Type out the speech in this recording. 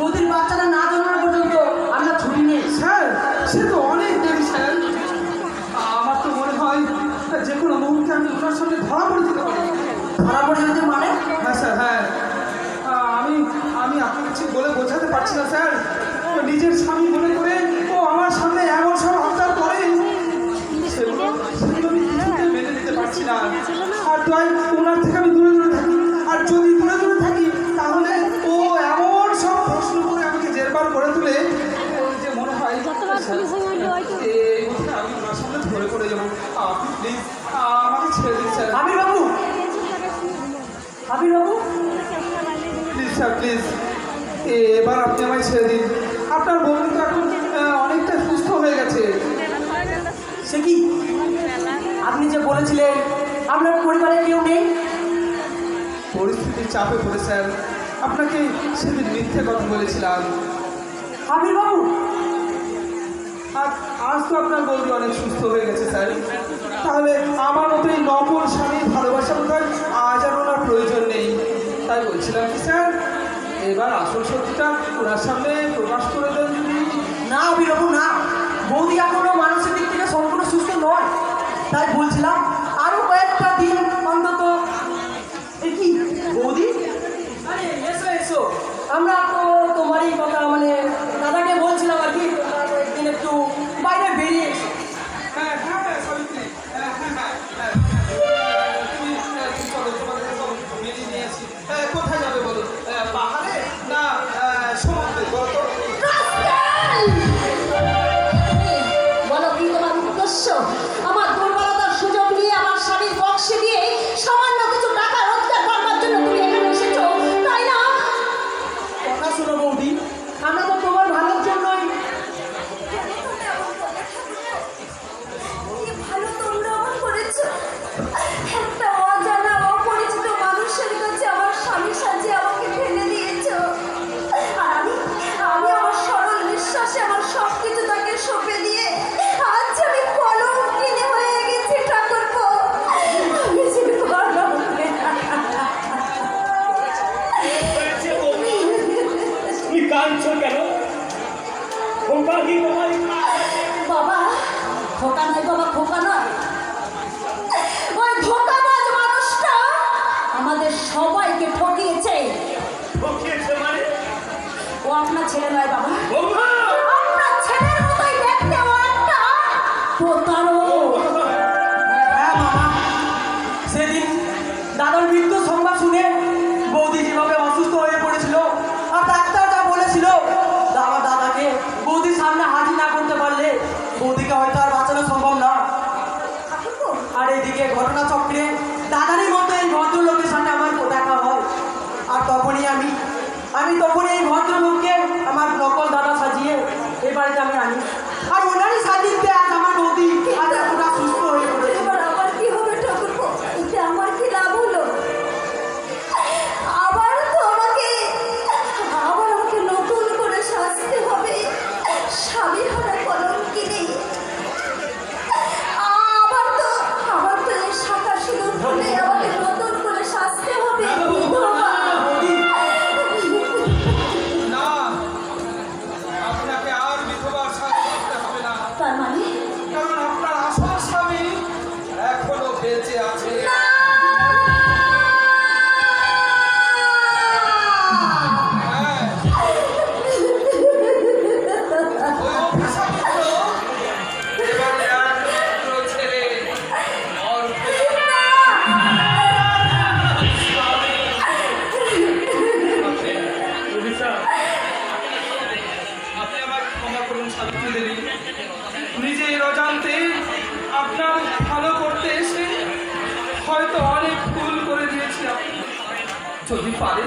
বৌদির বাচ্চাটা না জন্মানো পর্যন্ত আমরা ছুটি নেই। স্যার সে তো অনেক দেরি স্যার। আমার তো মনে হয় যে কোনো মুহূর্তে আমি ওনার সামনে ধরা পড়ে যেতে পারি। ধরা পড়ে যেতে মানে? হ্যাঁ স্যার, হ্যাঁ। আমি আমি আপনাকে ঠিক বলে বোঝাতে পারছি না স্যার। ও নিজের স্বামী মনে করে ও আমার সামনে এমন সব আবদার করে, সেগুলো আমি কিছুতে মেনে নিতে পারছি না। আর তাই ওনার থেকে আমি দূরে দূরে থাকি। আর যদি দূরে দূরে থাকি তাহলে ও এমন সব প্রশ্ন করে আমাকে জেরবার করে তুলে, ওর যে মনে হয় এই মুহূর্তে আমি ওনার সামনে ধরে পড়ে যাবো। আপনি প্লিজ আমাকে ছেড়ে দিন sir. Abir Babu, Abir Babu, please sir, please এবার আপনি আমায় ছেড়ে দিন। আপনার বন্ধু তো এখন অনেকটা সুস্থ হয়ে গেছে। সে কি আপনি যে বলেছিলেন আপনার পরিবারে কেউ নেই? পরিস্থিতির চাপে পড়ে স্যার আপনাকে সেদিন মিথ্যে কথা বলেছিলাম। আবির বাবু, আর আজ তো আপনার বন্ধু অনেক সুস্থ হয়ে গেছে স্যার। তাহলে আমার মতো এই নকল স্বামীর ভালোবাসা বোধহয় আজ আর ওনার প্রয়োজন নেই। তাই বলছিলাম কি স্যার, এবার আসল সত্যিটা ওনার সামনে প্রকাশ করে দেন যদি। না আবির বাবু না, বৌদি এখনো মানসিক দিক থেকে সম্পূর্ণ সুস্থ নয়। তাই বলছিলাম আরো কয়েকটা দিন অন্তত। এ কি বৌদি, আরে এসো এসো, আমরা তো তোমারই কথা মানে দাদাকে বলছিলাম আর কি একদিন একটু বাইরে বেরিয়ে এসো। হ্যাঁ হ্যাঁ হ্যাঁ, সাবিত্রী, হ্যাঁ হ্যাঁ হ্যাঁ, তুমি চলো, তোমাকে সব মেনে নিয়ে আসি। কোথায় যাবে বলো? পাহাড়ে না সমুদ্রে বলো তো? বলো কি তোমার উদ্দেশ্য? আমার দুর্বলতার সুযোগ নিয়ে আমার স্বামীর বক্সে দিয়ে সামান্য কিছু টাকা রোজগার করবার জন্য তুমি এখানে এসেছো, তাই না? কথা শোনো বৌদি, আমরা তো তোমার ভালোর জন্যই। ভালো তোমরা আমার করেছো। একটা অজানা অপরিচিত মানুষের কাছে আমার স্বামী সাজিয়ে আমাকে ফেলে দিয়েছো। আর আমি আমার সরল বিশ্বাসে আমার সব কিছু তাকে সঁপে দিয়ে আজ আমি কলঙ্কিনী হয়ে গেছি। ঠাকুরপো, আমি যে কলঙ্কিনী। তুমি কাঁদছো কেন? খোকা কি তোমায়? বাবা, খোকা নয় বাবা, খোকা নয়। ওই ধোঁকাবাজ মানুষটা আমাদের সবাইকে ঠকিয়েছে। ঠকিয়েছে মানে? ও আপনার ছেলে নয় বাবা, বৌমা! আপনার ছেলের মতোই দেখতে ও একটা প্রতারক। হ্যাঁ মামা, সেদিন দাদার মৃত্যু সংবাদ শুনে বৌদি যেভাবে অসুস্থ হয়ে পড়েছিল আর ডাক্তার যা বলেছিল, আমার দাদাকে বৌদির সামনে হাজির না করতে পারলে বৌদিকে হয়তো আর বাঁচানো সম্ভব না। আর এদিকে ঘটনা চক্রে দাদারই মতো এই ভদ্রলোকের সামনে আমার দেখা হয়। আর তখনই আমি তখনই এই ভদ্রলোককে আমার নকল দাদা সাজিয়ে এই বাড়িতে আমি আনি। আর ওনারই সাজিয়ে আজ আমার বৌদি আজ এতটা সুস্থ হয়ে পড়েছে। এবার আমার কি হবে ঠাকুরপো? এতে আমার কি লাভ হলো? আবার তো আমাকে নতুন করে সাজতে হবে। স্বামী হারা কলঙ্কিনী। আবার তো এই শাখা সিঁদুর খুলে আমাকে নতুন করে সাজতে হবে। না, আপনাকে আর বিধবার সাজ করতে হবে না। তার মানে কারণ আপনার আসল স্বামী এখনো বেঁচে আছে। হ্যাঁ, ওই অভিশাপিত এবারে একমাত্র ছেলে অর্ক। অভিশাপ? আপনি আমাকে ক্ষমা করুন সাবিত্রী দেবী। নিজের অজান্তে আপনার ভালো করতে এসে হয়তো অনেক ভুল করে দিয়েছি। আপনি যদি পারে